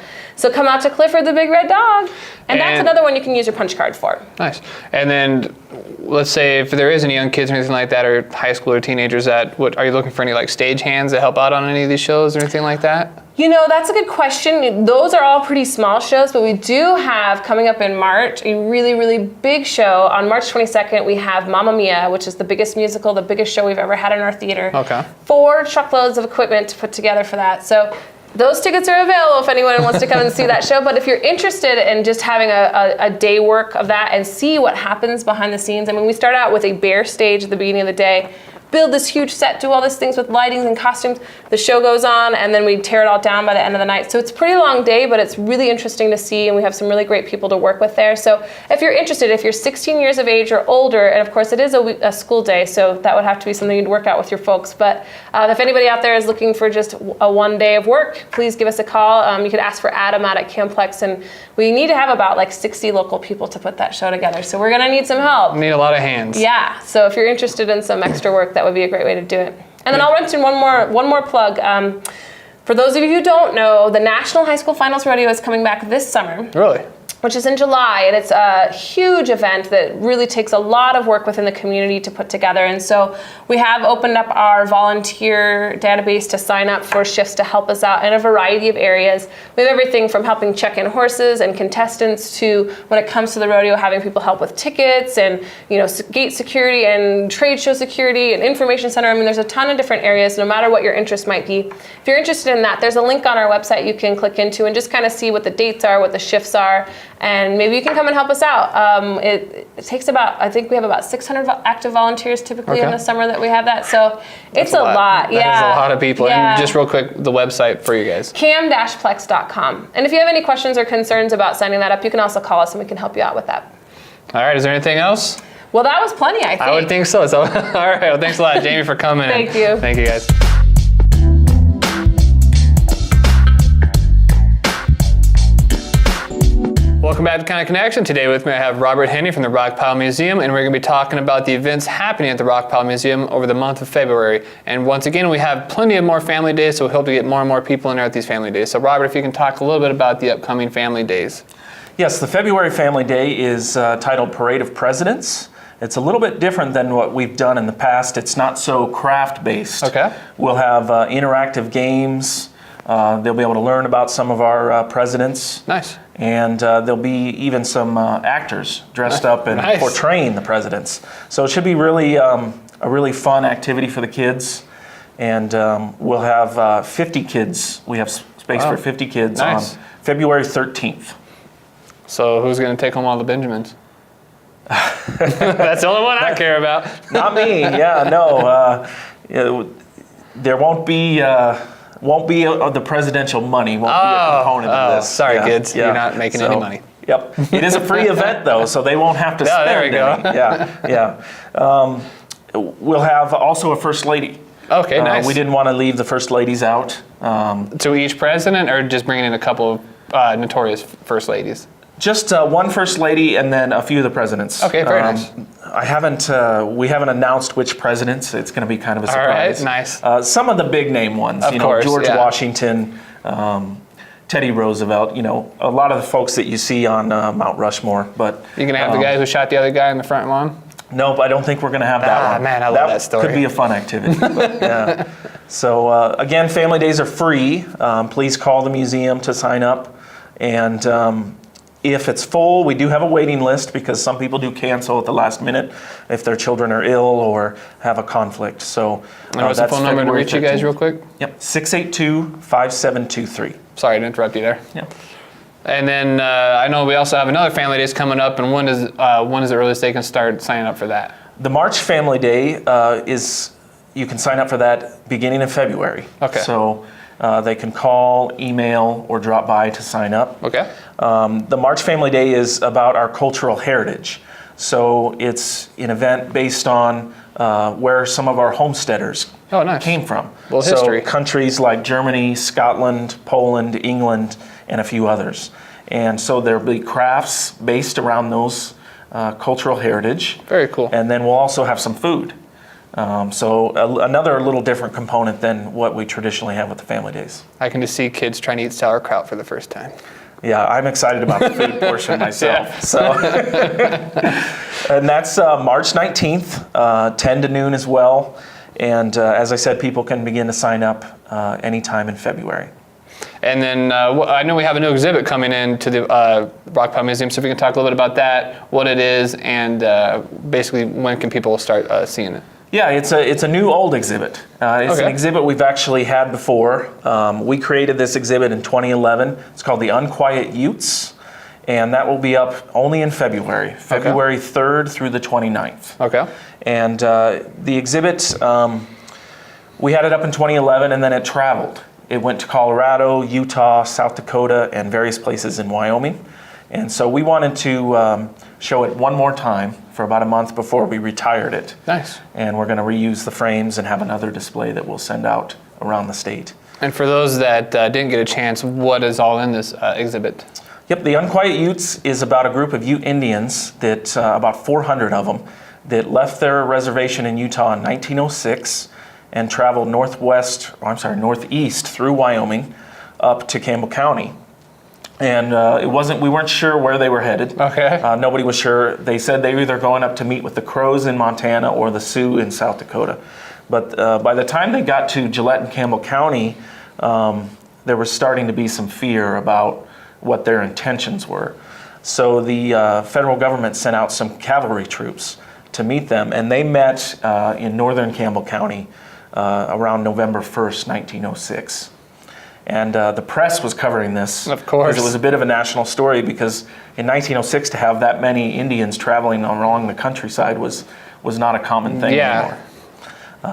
come out to Clifford the Big Red Dog. And that's another one you can use your punch card for.
Nice. And then let's say if there is any young kids or anything like that, or high school or teenagers, are you looking for any like stage hands to help out on any of these shows or anything like that?
That's a good question. Those are all pretty small shows, but we do have coming up in March a really, really big show. On March 22nd, we have Mamma Mia, which is the biggest musical, the biggest show we've ever had in our theater.
Okay.
4 truckloads of equipment to put together for that. So those tickets are available if anyone wants to come and see that show. But if you're interested in just having a day work of that and see what happens behind the scenes, we start out with a bare stage at the beginning of the day, build this huge set, do all these things with lightings and costumes. The show goes on, and then we tear it all down by the end of the night. So it's a pretty long day, but it's really interesting to see, and we have some really great people to work with there. So if you're interested, if you're 16 years of age or older, and of course it is a school day, so that would have to be something you'd work out with your folks. But if anybody out there is looking for just a 1 day of work, please give us a call. You could ask for Adam out at CAM-PLEX, and we need to have about like 60 local people to put that show together. So we're gonna need some help.
Need a lot of hands.
Yeah, so if you're interested in some extra work, that would be a great way to do it. And then I'll mention one more plug. For those of you who don't know, the National High School Finals Rodeo is coming back this summer.
Really?
which is in July, and it's a huge event that really takes a lot of work within the community to put together. And so we have opened up our volunteer database to sign up for shifts to help us out in a variety of areas. We have everything from helping check in horses and contestants to, when it comes to the rodeo, having people help with tickets and gate security and trade show security and information center. I mean, there's a ton of different areas, no matter what your interest might be. If you're interested in that, there's a link on our website you can click into and just kind of see what the dates are, what the shifts are, and maybe you can come and help us out. It takes about, I think we have about 600 active volunteers typically in the summer that we have that. So it's a lot. Yeah.
That's a lot of people.
Yeah.
And just real quick, the website for you guys.
CAM-PLEX.com. And if you have any questions or concerns about signing that up, you can also call us and we can help you out with that.
All right, is there anything else?
Well, that was plenty, I think.
I would think so. All right, well, thanks a lot, Jamie, for coming.
Thank you.
Thank you, guys. Welcome back to Kind of Connection. Today with me I have Robert Henney from the Rockpile Museum, and we're going to be talking about the events happening at the Rockpile Museum over the month of February. And once again, we have plenty of more family days, so we hope to get more and more people in there at these family days. So Robert, if you can talk a little bit about the upcoming family days.
Yes, the February Family Day is titled Parade of Presidents. It's a little bit different than what we've done in the past. It's not so craft-based.
Okay.
We'll have interactive games. They'll be able to learn about some of our presidents.
Nice.
And there'll be even some actors dressed up and portraying the presidents. So it should be really a really fun activity for the kids. And we'll have 50 kids. We have space for 50 kids on February 13th.
So who's going to take home all the Benjamins? That's the only one I care about.
Not me. Yeah, no. There won't be the presidential money. Won't be a component of this.
Sorry, kids. You're not making any money.
Yep. It is a free event though, so they won't have to spend
there we go.
any. Yeah. We'll have also a first lady.
Okay, nice.
We didn't want to leave the first ladies out.
To each president, or just bringing in a couple of notorious first ladies?
Just one first lady and then a few of the presidents.
Okay, very nice.
We haven't announced which presidents. It's going to be kind of a surprise.
All right, nice.
Some of the big name ones,
Of course,
George Washington, Teddy Roosevelt, a lot of the folks that you see on Mount Rushmore. But
You gonna have the guy who shot the other guy in the front lawn?
Nope, I don't think we're going to have that one.
Man, I love that story.
Could be a fun activity. But, yeah. So again, family days are free. Please call the museum to sign up. And if it's full, we do have a waiting list because some people do cancel at the last minute if their children are ill or have a conflict. So
And what's the phone number to reach you guys real quick?
Yep, 682-5723.
Sorry to interrupt you there.
Yep.
And then I know we also have another family days coming up, and when is the earliest they can start signing up for that?
The March Family Day you can sign up for that beginning of February.
Okay.
So they can call, email, or drop by to sign up.
Okay.
The March Family Day is about our cultural heritage. So it's an event based on where some of our homesteaders came from.
Well, history.
So countries like Germany, Scotland, Poland, England, and a few others. And so there'll be crafts based around those cultural heritage.
Very cool.
And then we'll also have some food. Another little different component than what we traditionally have with the family days.
I can just see kids trying to eat sauerkraut for the first time.
Yeah, I'm excited about the food portion myself.
Yeah.
So, and that's March 19th, 10 to noon as well. And as I said, people can begin to sign up anytime in February.
And then I know we have a new exhibit coming in to the Rockpile Museum, so if we can talk a little bit about that, what it is, and basically when can people start seeing it?
Yeah, it's a new old exhibit. It's an exhibit we've actually had before. We created this exhibit in 2011. It's called The Unquiet Utes, and that will be up only in February, February 3rd through the 29th.
Okay.
And the exhibit, we had it up in 2011, and then it traveled. It went to Colorado, Utah, South Dakota, and various places in Wyoming. And so we wanted to show it one more time for about a month before we retired it.
Nice.
And we're going to reuse the frames and have another display that we'll send out around the state.
And for those that didn't get a chance, what is all in this exhibit?
Yep, the Unquiet Utes is about a group of Ute Indians, that about 400 of them, that left their reservation in Utah in 1906 and traveled northeast through Wyoming up to Campbell County. And we weren't sure where they were headed.
Okay.
Nobody was sure. They said they were either going up to meet with the Crows in Montana or the Sioux in South Dakota. But by the time they got to Gillette and Campbell County, there was starting to be some fear about what their intentions were. So the federal government sent out some cavalry troops to meet them, and they met in northern Campbell County around November 1st, 1906. And the press was covering this.
Of course.
Because it was a bit of a national story, because in 1906 to have that many Indians traveling along the countryside was not a common thing anymore.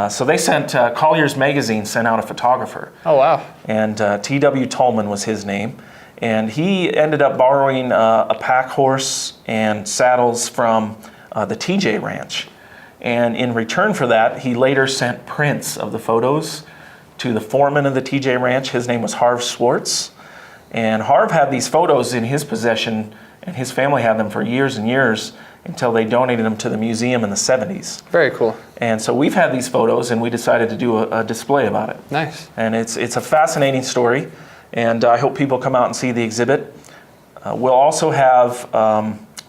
So they sent, Collier's Magazine sent out a photographer.
Oh, wow.
And T.W. Tolman was his name. And he ended up borrowing a pack horse and saddles from the TJ Ranch. And in return for that, he later sent prints of the photos to the foreman of the TJ Ranch. His name was Harv Swartz. And Harv had these photos in his possession, and his family had them for years and years until they donated them to the museum in the 70s.
Very cool.
And so we've had these photos, and we decided to do a display about it.
Nice.
And it's a fascinating story, and I hope people come out and see the exhibit. We'll also have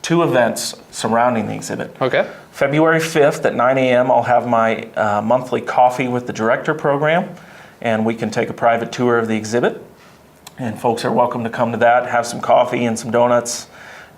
2 events surrounding the exhibit.
Okay.
February 5th at 9 a.m. I'll have my monthly Coffee with the Director program, and we can take a private tour of the exhibit. And folks are welcome to come to that, have some coffee and some donuts,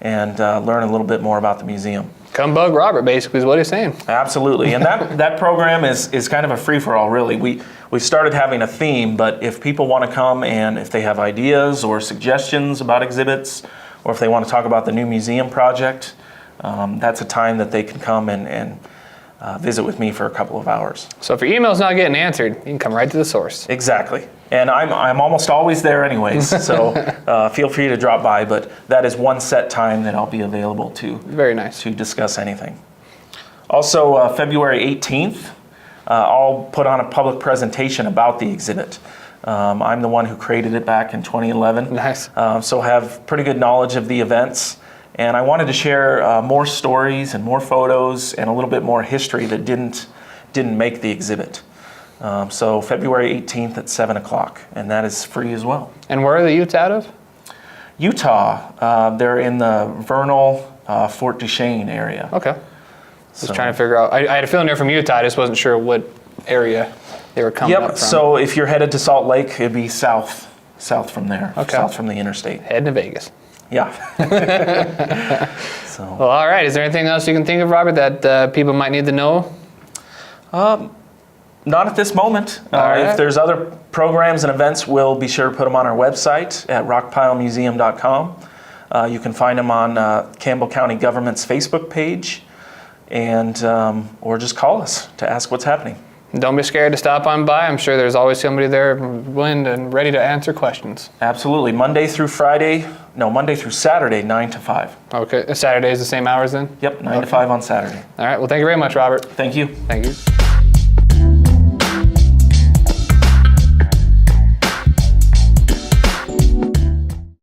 and learn a little bit more about the museum.
Come bug Robert, basically, is what he's saying.
Absolutely, and that program is kind of a free-for-all, really. We started having a theme, but if people want to come and if they have ideas or suggestions about exhibits, or if they want to talk about the new museum project, that's a time that they can come and visit with me for a couple of hours.
So if your email's not getting answered, you can come right to the source.
Exactly. And I'm almost always there anyways, so feel free to drop by, but that is one set time that I'll be available to.
Very nice.
To discuss anything. Also, February 18th, I'll put on a public presentation about the exhibit. I'm the one who created it back in 2011.
Nice.
So have pretty good knowledge of the events. And I wanted to share more stories and more photos and a little bit more history that didn't make the exhibit. So February 18th at 7 o'clock, and that is free as well.
And where are the youths out of?
Utah. They're in the Vernal, Fort Duchesne area.
Okay. Just trying to figure out. I had a feeling they're from Utah. I just wasn't sure what area they were coming up from.
Yep. So if you're headed to Salt Lake, it'd be south from there.
Okay.
South from the interstate.
Heading to Vegas.
Yeah.
Well, all right. Is there anything else you can think of, Robert, that people might need to know?
Not at this moment.
right.
If there's other programs and events, we'll be sure to put them on our website at rockpilemuseum.com. You can find them on Campbell County Government's Facebook page, and or just call us to ask what's happening.
Don't be scared to stop on by. I'm sure there's always somebody there willing and ready to answer questions.
Absolutely. Monday through Saturday, 9 to 5.
Okay. Saturday is the same hours then?
Yep, 9 to 5 on Saturday.
All right. Well, thank you very much, Robert.
Thank you.
Thank you.